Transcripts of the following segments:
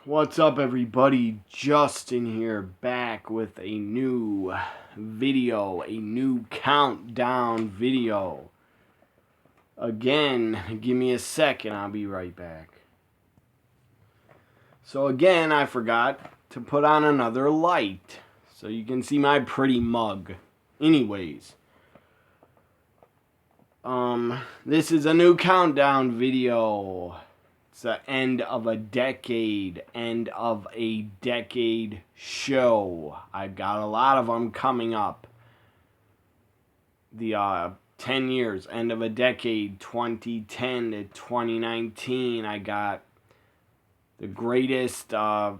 What's up, everybody? Justin here, back with a new video, a new countdown video. Again, give me a second, I'll be right back. So again, I forgot to put on another light so you can see my pretty mug. Anyways, this is a new countdown video. It's the end of a decade show. I've got a lot of them coming up. The 10 years, end of a decade, 2010 to 2019. I got the greatest divas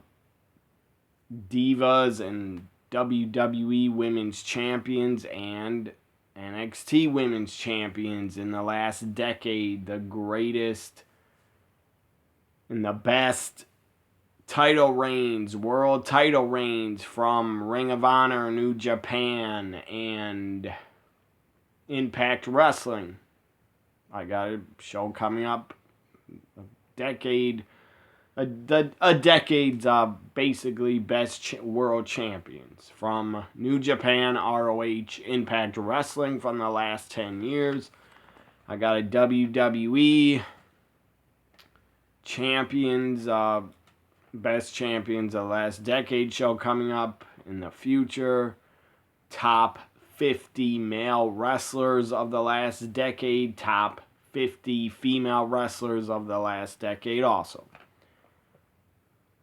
and WWE Women's Champions and NXT Women's Champions in the last decade. The greatest and the best title reigns, world title reigns from Ring of Honor, New Japan, and Impact Wrestling. I got a show coming up, a decade's basically best world champions from New Japan, ROH, Impact Wrestling from the last 10 years. I got a WWE champions, best champions of the last decade show coming up in the future. Top 50 male wrestlers of the last decade. Top 50 female wrestlers of the last decade also.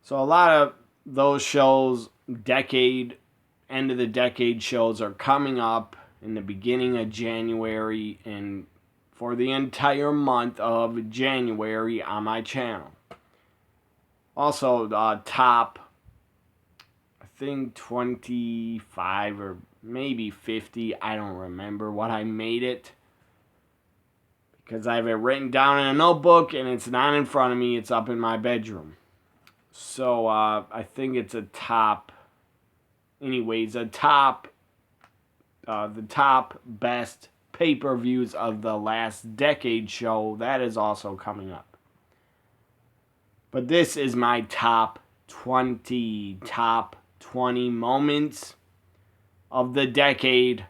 So a lot of those shows, end of the decade shows are coming up in the beginning of January and for the entire month of January on my channel. Also, top, I think 25 or maybe 50, I don't remember what I made it, because I have it written down in a notebook and it's not in front of me, it's up in my bedroom. So, I think it's the top best pay-per-views of the last decade show, that is also coming up. But this is my top 20 moments of the decade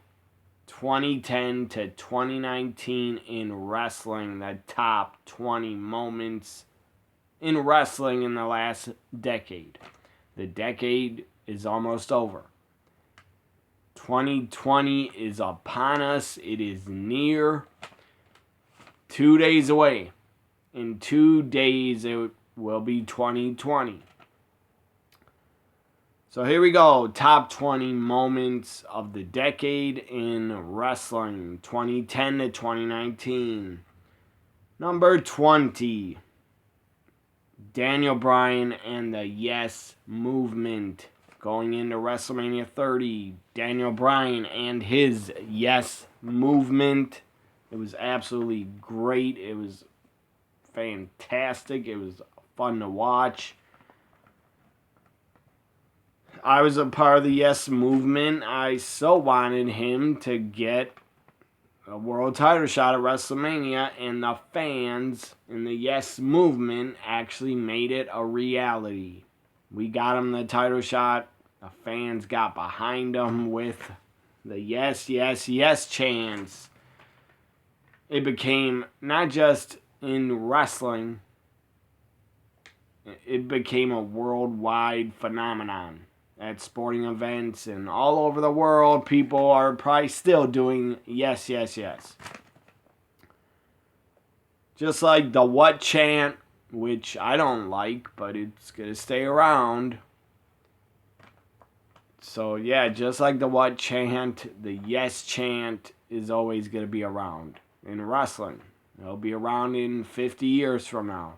2010 to 2019 in wrestling. The top 20 moments in wrestling in the last decade. The decade is almost over. 2020 is upon us. It is near. 2 days away. In 2 days, it will be 2020. So here we go. Top 20 moments of the decade in wrestling. 2010 to 2019. Number 20. Daniel Bryan and the Yes Movement. Going into WrestleMania 30, Daniel Bryan and his Yes Movement. It was absolutely great. It was fantastic. It was fun to watch. I was a part of the Yes Movement. I so wanted him to get a world title shot at WrestleMania, and the fans in the Yes Movement actually made it a reality. We got him the title shot. The fans got behind him with the yes, yes, yes chants. It became not just in wrestling, it became a worldwide phenomenon. At sporting events and all over the world, people are probably still doing yes, yes, yes. Just like the what chant, which I don't like, but it's going to stay around. So yeah, just like the what chant, the yes chant is always going to be around in wrestling. It'll be around in 50 years from now.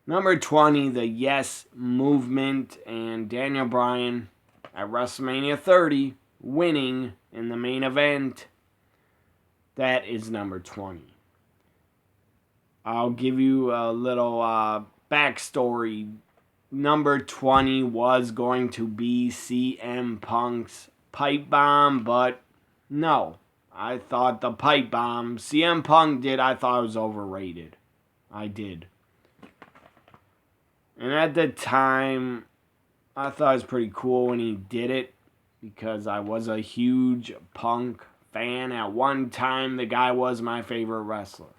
Number 20, the Yes Movement and Daniel Bryan at WrestleMania 30 winning in the main event. That is number 20. I'll give you a little backstory. Number 20 was going to be CM Punk's pipe bomb, but no. I thought the pipe bomb CM Punk did, I thought it was overrated. I did. And at the time, I thought it was pretty cool when he did it because I was a huge Punk fan. At one time, the guy was my favorite wrestler.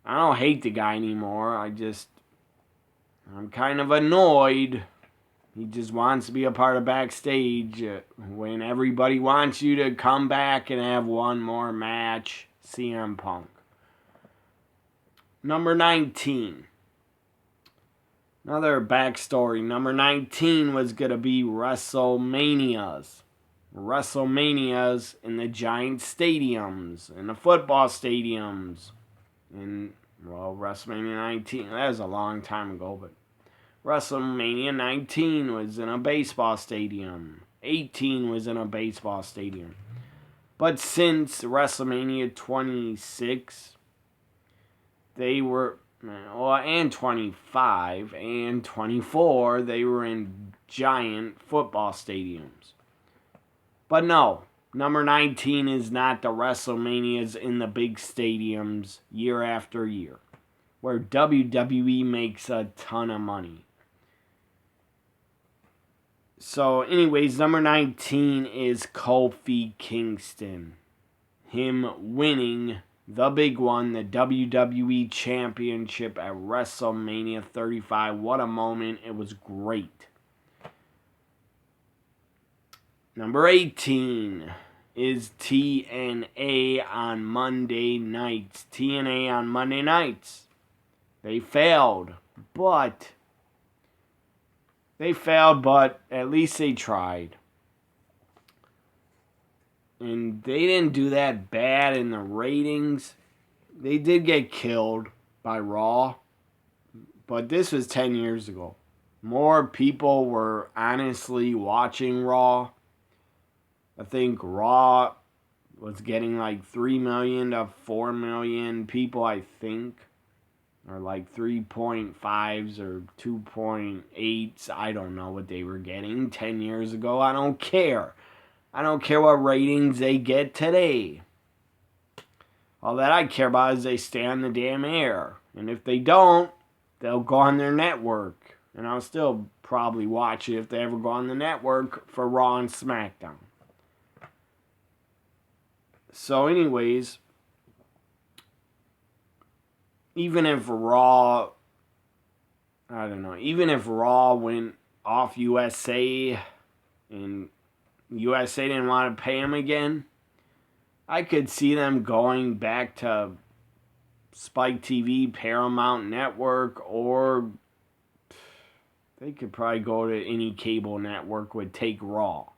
I don't hate the guy anymore. I'm kind of annoyed. He just wants to be a part of backstage when everybody wants you to come back and have one more match. CM Punk. Number 19. Another backstory. Number 19 was going to be WrestleManias. WrestleManias in the giant stadiums, in the football stadiums. WrestleMania 19, that was a long time ago, but WrestleMania 19 was in a baseball stadium. 18 was in a baseball stadium. But since WrestleMania 26, they were, and 25 and 24, they were in giant football stadiums. But no, number 19 is not the WrestleManias in the big stadiums year after year, where WWE makes a ton of money. So, anyways, number 19 is Kofi Kingston. Him winning the big one, the WWE Championship at WrestleMania 35. What a moment. It was great. Number 18 is TNA on Monday nights. TNA on Monday nights. They failed, but at least they tried. And they didn't do that bad in the ratings. They did get killed by Raw, but this was 10 years ago. More people were honestly watching Raw. I think Raw was getting like 3 million to 4 million people, I think. Or like 3.5s or 2.8s. I don't know what they were getting 10 years ago. I don't care. I don't care what ratings they get today. All that I care about is they stay on the damn air. And if they don't, they'll go on their network. And I'll still probably watch it if they ever go on the network for Raw and SmackDown. So anyways, even if Raw went off USA and USA didn't want to pay him again, I could see them going back to Spike TV, Paramount Network, or they could probably go to any cable network would take Raw.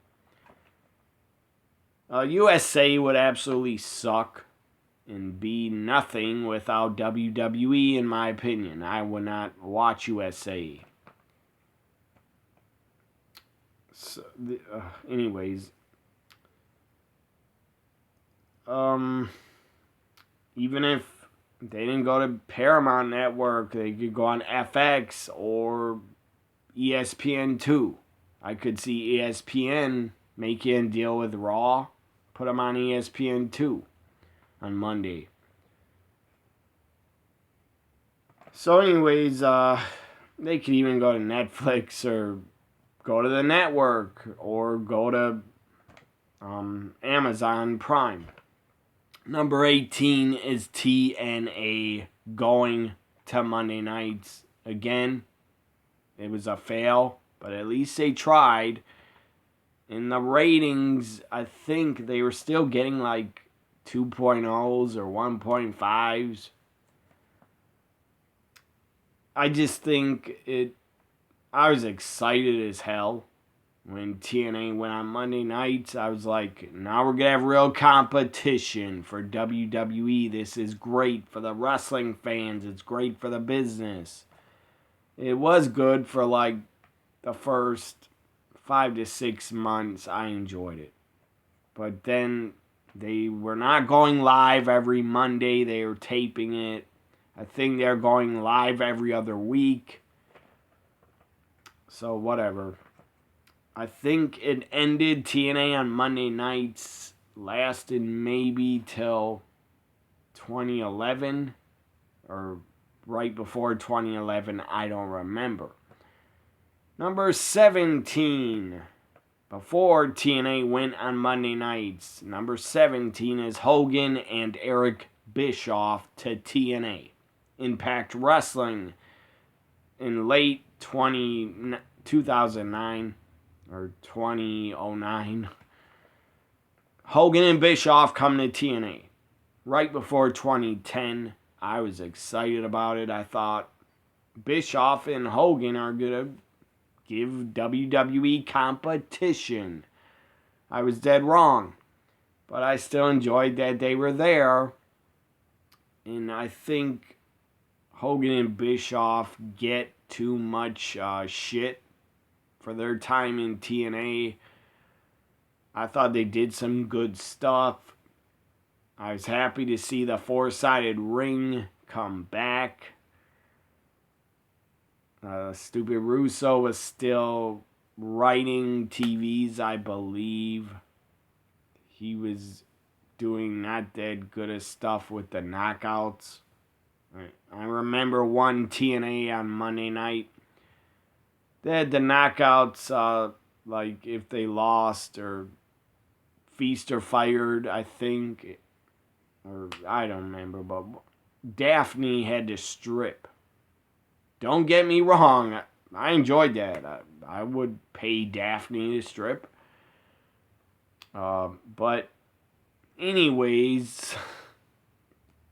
USA would absolutely suck and be nothing without WWE, in my opinion. I would not watch USA. So, anyways, even if they didn't go to Paramount Network, they could go on FX or ESPN2. I could see ESPN making a deal with Raw, put them on ESPN2 on Monday. So anyways, they could even go to Netflix or go to the network or go to Amazon Prime. Number 18 is TNA going to Monday nights again. It was a fail, but at least they tried. In the ratings, I think they were still getting like 2.0s or 1.5s. I just think I was excited as hell when TNA went on Monday nights. I was like, now we're going to have real competition for WWE. This is great for the wrestling fans. It's great for the business. It was good for like the first 5 to 6 months. I enjoyed it. But then they were not going live every Monday. They were taping it. I think they're going live every other week. So whatever. I think it ended, TNA on Monday nights lasted maybe till 2011 or right before 2011, I don't remember. Number 17. Before TNA went on Monday nights, number 17 is Hogan and Eric Bischoff to TNA. Impact Wrestling in late 2009 or 2009. Hogan and Bischoff come to TNA. Right before 2010, I was excited about it. I thought Bischoff and Hogan are going to give WWE competition. I was dead wrong. But I still enjoyed that they were there. And I think Hogan and Bischoff get too much shit for their time in TNA. I thought they did some good stuff. I was happy to see the four-sided ring come back. Stupid Russo was still writing TVs, I believe. He was doing not that good of stuff with the knockouts. I remember one TNA on Monday night. They had the knockouts, like if they lost or feast or fired, I think. Or I don't remember, but Daphne had to strip. Don't get me wrong, I enjoyed that. I would pay Daphne to strip. But anyways,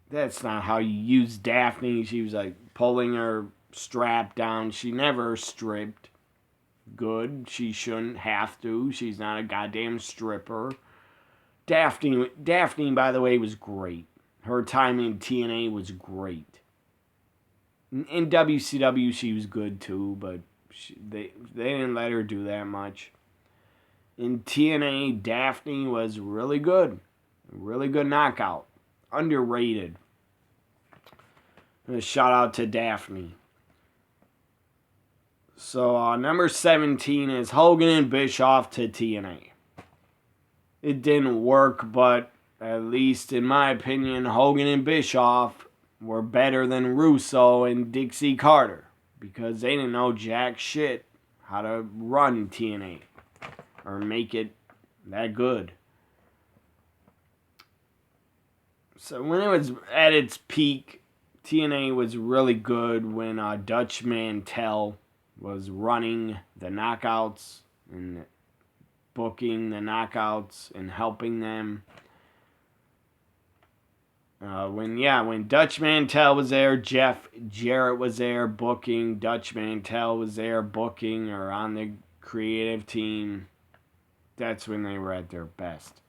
that's not how you use Daphne. She was like pulling her strap down. She never stripped. Good. She shouldn't have to. She's not a goddamn stripper. Daphne, by the way, was great. Her time in TNA was great. In WCW, she was good too, but they didn't let her do that much. In TNA, Daphne was really good. Really good knockout. Underrated. A shout out to Daphne. So, number 17 is Hogan and Bischoff to TNA. It didn't work, but at least in my opinion, Hogan and Bischoff were better than Russo and Dixie Carter because they didn't know jack shit how to run TNA or make it that good. So when it was at its peak, TNA was really good when Dutch Mantel was running the knockouts and booking the knockouts and helping them. When Dutch Mantel was there, Jeff Jarrett was there booking, Dutch Mantel was there booking or on the creative team. That's when they were at their best.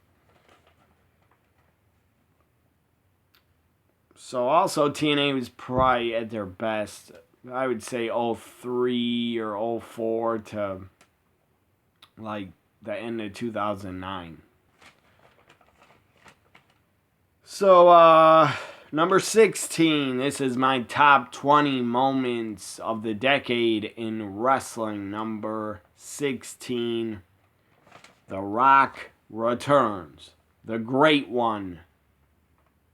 So also TNA was probably at their best. I would say 03 or 04 to like the end of 2009. So, number 16. This is my top 20 moments of the decade in wrestling. Number 16. The Rock returns. The Great One.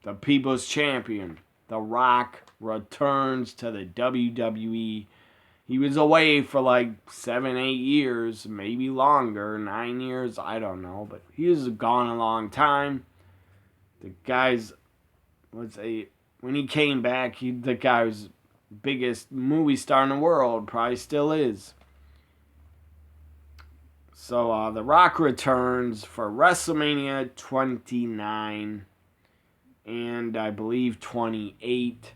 The People's Champion. The Rock returns to the WWE. He was away for like 7-8 years, maybe longer, 9 years, I don't know. But he was gone a long time. The guy's, when he came back, the guy was biggest movie star in the world, probably still is. So The Rock returns for WrestleMania 29 and I believe 28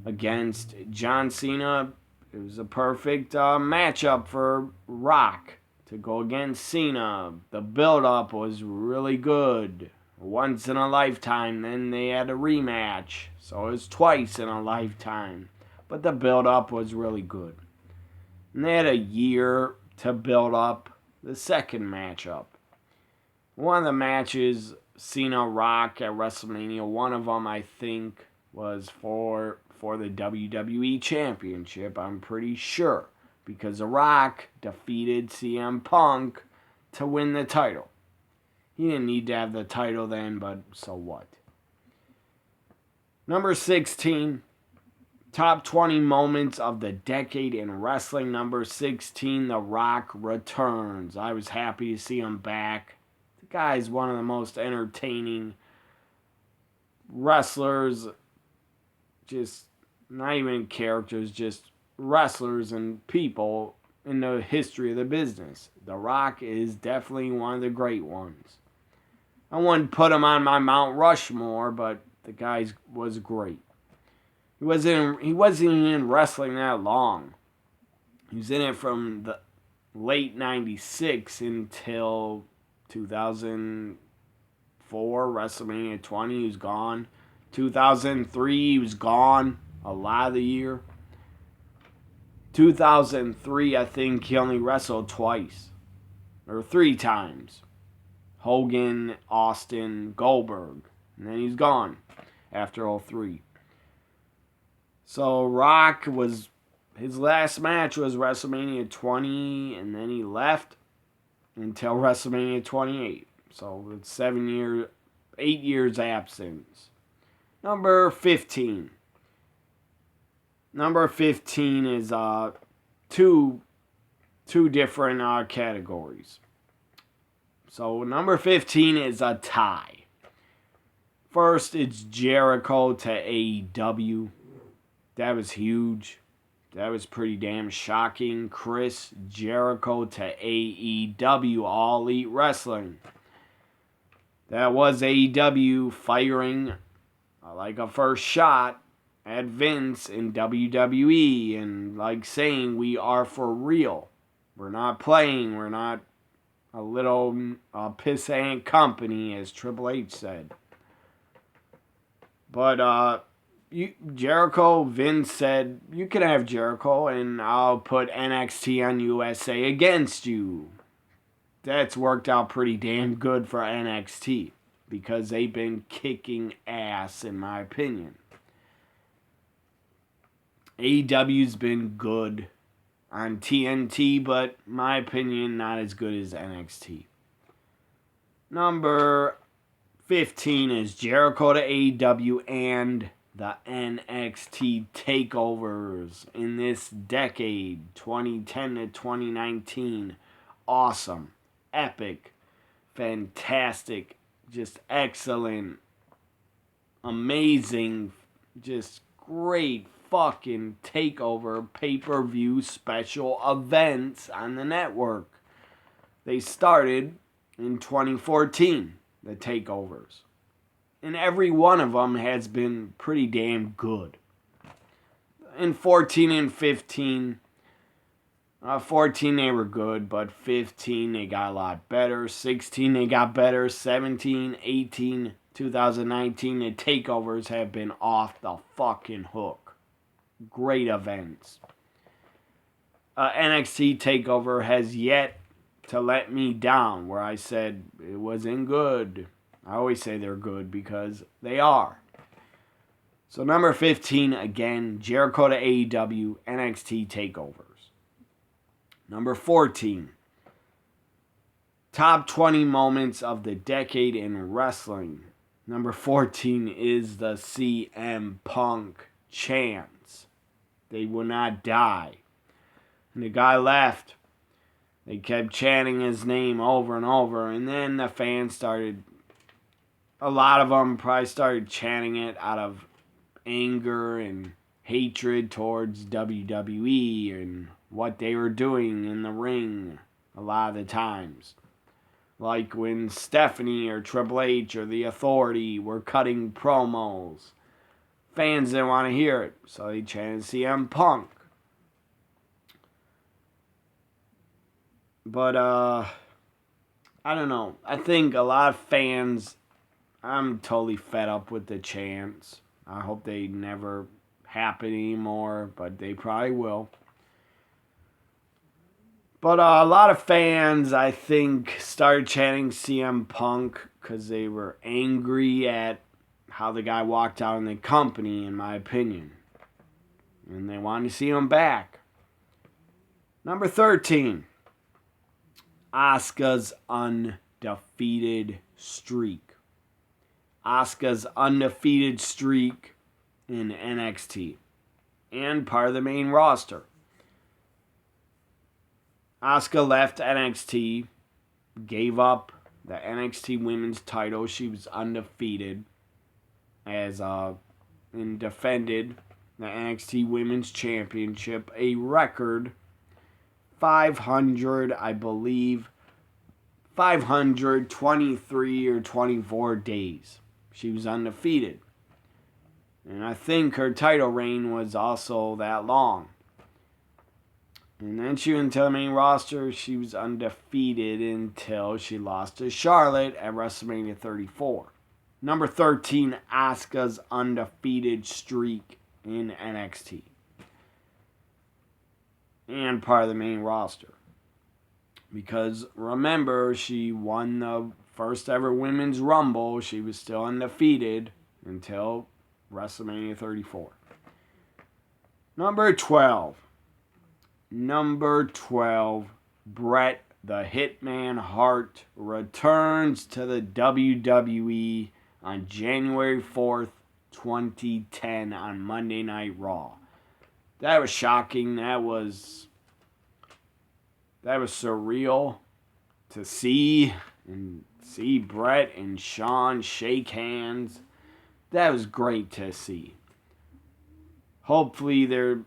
against John Cena. It was a perfect matchup for Rock to go against Cena. The build-up was really good. Once in a lifetime, then they had a rematch. So it was twice in a lifetime. But the build-up was really good. And they had a year to build up the second matchup. One of the matches, Cena-Rock at WrestleMania, one of them I think was for the WWE Championship, I'm pretty sure. Because The Rock defeated CM Punk to win the title. He didn't need to have the title then, but so what? Number 16, Top 20 moments of the decade in wrestling. Number 16, The Rock returns. I was happy to see him back. The guy's one of the most entertaining wrestlers. Just not even characters, just wrestlers and people in the history of the business. The Rock is definitely one of the great ones. I wouldn't put him on my Mount Rushmore, but the guy was great. He wasn't in wrestling that long. He was in it from the late 96 until 2004, WrestleMania 20, he was gone. 2003, he was gone a lot of the year. 2003, I think he only wrestled twice. Or 3 times. Hogan, Austin, Goldberg. And then he's gone after all 3. So Rock was, his last match was WrestleMania 20, and then he left until WrestleMania 28. So it's 8 years absence. Number 15. Number 15 is two different categories. So number 15 is a tie. First, it's Jericho to AEW. That was huge. That was pretty damn shocking. Chris Jericho to AEW, All Elite Wrestling. That was AEW firing like a first shot at Vince in WWE and like saying we are for real. We're not playing. We're not a little pissant company, as Triple H said. But Jericho, Vince said, you can have Jericho and I'll put NXT on USA against you. That's worked out pretty damn good for NXT because they've been kicking ass, in my opinion. AEW's been good on TNT, but in my opinion, not as good as NXT. Number 15 is Jericho to AEW and the NXT takeovers in this decade, 2010 to 2019. Awesome, epic, fantastic, just excellent, amazing, just great fucking takeover pay-per-view special events on the network. They started in 2014, the takeovers. And every one of them has been pretty damn good. In 14 and 15, 14 they were good, but 15 they got a lot better. 16 they got better. 17, 18, 2019, the takeovers have been off the fucking hook. Great events. NXT takeover has yet to let me down, where I said it wasn't good. I always say they're good because they are. So number 15, again, Jericho to AEW, NXT takeovers. Number 14, top 20 moments of the decade in wrestling. Number 14 is the CM Punk chants. They will not die. And the guy left. They kept chanting his name over and over. And then the fans started, a lot of them probably started chanting it out of anger and hatred towards WWE and what they were doing in the ring a lot of the times. Like when Stephanie or Triple H or The Authority were cutting promos. Fans didn't want to hear it, so they chanted CM Punk. But, I don't know. I think a lot of fans, I'm totally fed up with the chants. I hope they never happen anymore, but they probably will. But a lot of fans, I think, started chanting CM Punk because they were angry at how the guy walked out in the company, in my opinion. And they wanted to see him back. Number 13. Asuka's undefeated streak. Asuka's undefeated streak in NXT. and part of the main roster. Asuka left NXT, gave up the NXT Women's title. She was undefeated and defended the NXT Women's Championship, a record 523 or 24 days. She was undefeated. And I think her title reign was also that long. And then she went to the main roster. She was undefeated until she lost to Charlotte at WrestleMania 34. Number 13, Asuka's undefeated streak in NXT. And part of the main roster. Because remember, she won the first ever Women's Rumble. She was still undefeated until WrestleMania 34. Number 12, Bret the Hitman Hart returns to the WWE on January 4th, 2010 on Monday Night Raw. That was shocking. That was surreal to see Bret and Shawn shake hands. That was great to see. Hopefully they're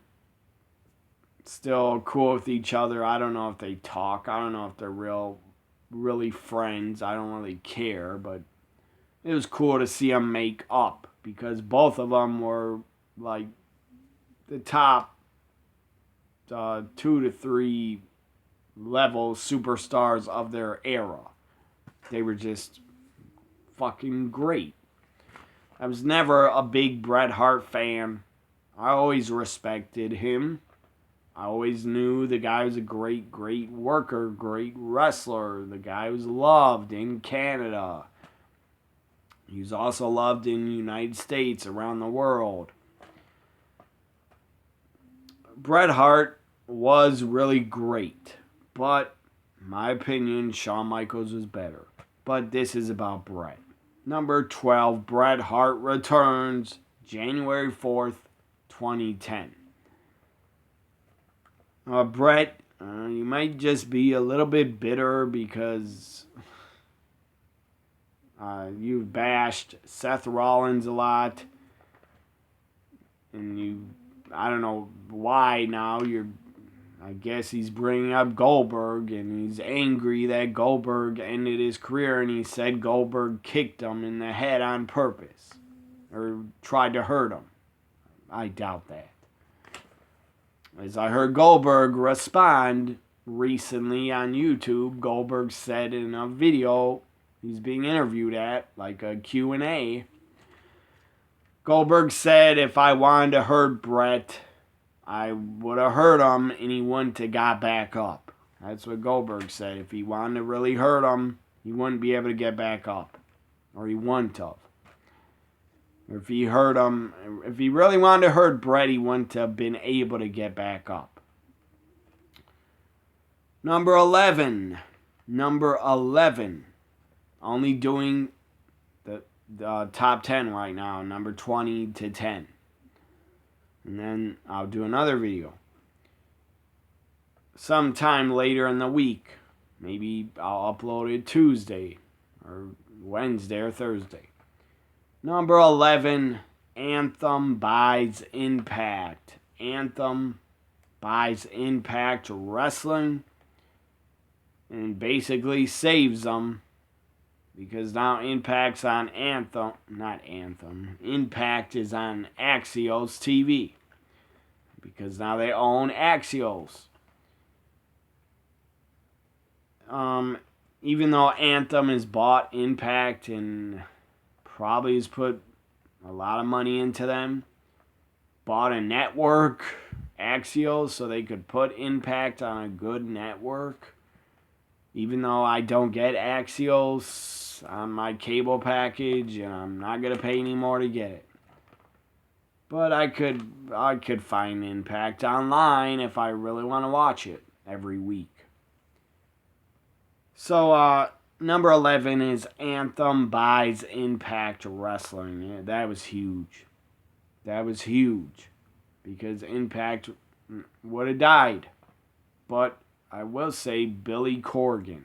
still cool with each other. I don't know if they talk. I don't know if they're really friends. I don't really care, but it was cool to see them make up because both of them were like the top 2 to 3 level superstars of their era. They were just fucking great. I was never a big Bret Hart fan. I always respected him. I always knew the guy was a great worker, great wrestler. The guy was loved in Canada. He was also loved in the United States, around the world. Bret Hart was really great. But, in my opinion, Shawn Michaels was better. But this is about Bret. Number 12, Bret Hart returns January 4th, 2010. Bret, you might just be a little bit bitter because you've bashed Seth Rollins a lot. And I don't know why now I guess he's bringing up Goldberg, and he's angry that Goldberg ended his career, and he said Goldberg kicked him in the head on purpose, or tried to hurt him. I doubt that. As I heard Goldberg respond recently on YouTube, Goldberg said in a video he's being interviewed at, like a Q&A, Goldberg said if I wanted to hurt Bret, I would have hurt him and he wouldn't have got back up. That's what Goldberg said. If he wanted to really hurt him, he wouldn't be able to get back up. Or he wouldn't have. If he hurt him, if he really wanted to hurt Bret, he wouldn't have been able to get back up. Number 11. Only doing the top 10 right now. Number 20 to 10. And then I'll do another video. Sometime later in the week. Maybe I'll upload it Tuesday or Wednesday or Thursday. Number 11, Anthem buys Impact. Anthem buys Impact Wrestling and basically saves them because now Impact's on Anthem. Impact is on Axios TV because now they own Axios. Even though Anthem has bought Impact and probably has put a lot of money into them, bought a network, Axios, so they could put Impact on a good network. Even though I don't get Axios on my cable package and I'm not going to pay any more to get it. But I could find Impact online if I really want to watch it every week. So, number 11 is Anthem buys Impact Wrestling. Yeah, that was huge. because Impact would have died. But I will say Billy Corgan.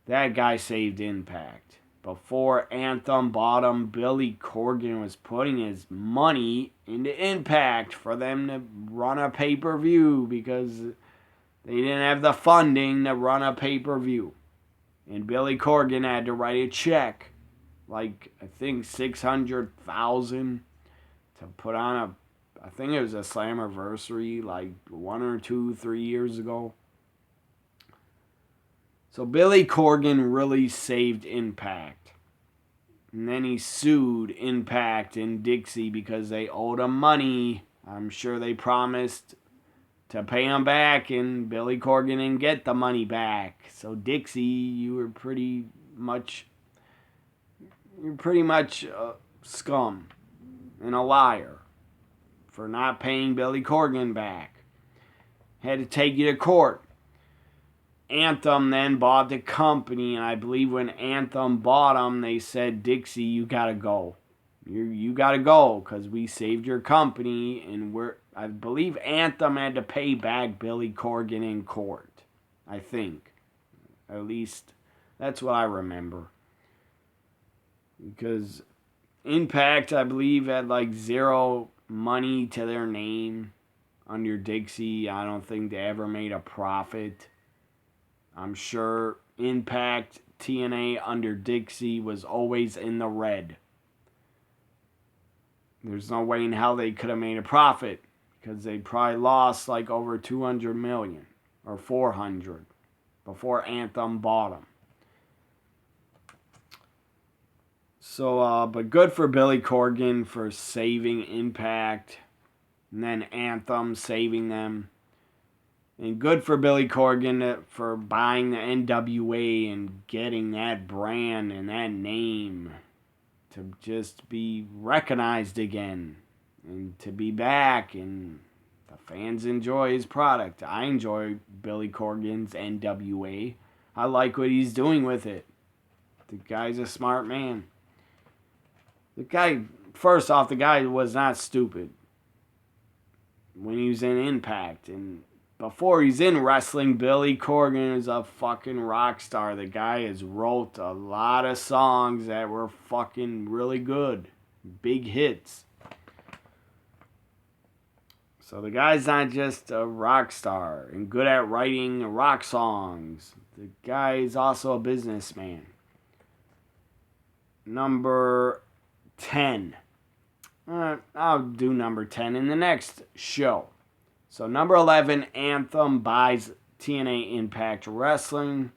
That guy saved Impact. Before Anthem bought him, Billy Corgan was putting his money into Impact for them to run a pay-per-view because they didn't have the funding to run a pay-per-view. And Billy Corgan had to write a check, like I think $600,000 to put on I think it was a Slammiversary like 1 or 2, 3 years ago. So Billy Corgan really saved Impact. And then he sued Impact and Dixie because they owed him money. I'm sure they promised to pay him back, and Billy Corgan didn't get the money back. So Dixie, you're pretty much scum and a liar for not paying Billy Corgan back. Had to take you to court. Anthem then bought the company, and I believe when Anthem bought them, they said, Dixie, you gotta go. You gotta go because we saved your company, and I believe Anthem had to pay back Billy Corgan in court. I think. At least that's what I remember. Because Impact, I believe, had like zero money to their name under Dixie. I don't think they ever made a profit. I'm sure Impact TNA under Dixie was always in the red. There's no way in hell they could have made a profit because they probably lost like over 200 million or 400 before Anthem bought them. So, but good for Billy Corgan for saving Impact, and then Anthem saving them. And good for Billy Corgan for buying the NWA and getting that brand and that name to just be recognized again and to be back, and the fans enjoy his product. I enjoy Billy Corgan's NWA. I like what he's doing with it. The guy's a smart man. First off, the guy was not stupid when he was in Impact, and before he's in wrestling, Billy Corgan is a fucking rock star. The guy has wrote a lot of songs that were fucking really good. Big hits. So the guy's not just a rock star and good at writing rock songs. The guy is also a businessman. Number 10. I'll do number 10 in the next show. So number 11, Anthem buys TNA Impact Wrestling.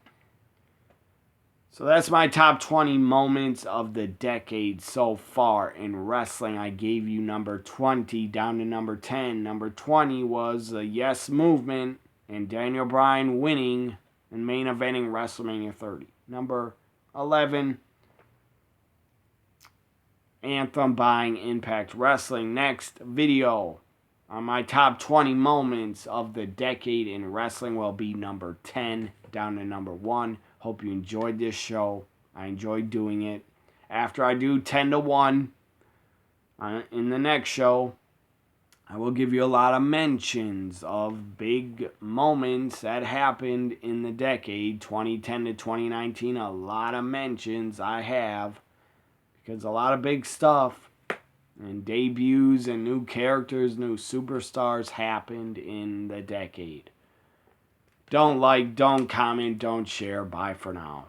So that's my top 20 moments of the decade so far in wrestling. I gave you number 20 down to number 10. Number 20 was the Yes Movement and Daniel Bryan winning and main eventing WrestleMania 30. Number 11, Anthem buying Impact Wrestling. Next video on my top 20 moments of the decade in wrestling will be number 10 down to number 1. Hope you enjoyed this show. I enjoyed doing it. After I do 10 to 1 in the next show, I will give you a lot of mentions of big moments that happened in the decade 2010 to 2019. A lot of mentions I have because a lot of big stuff and debuts and new characters, new superstars happened in the decade. Don't like, don't comment, don't share. Bye for now.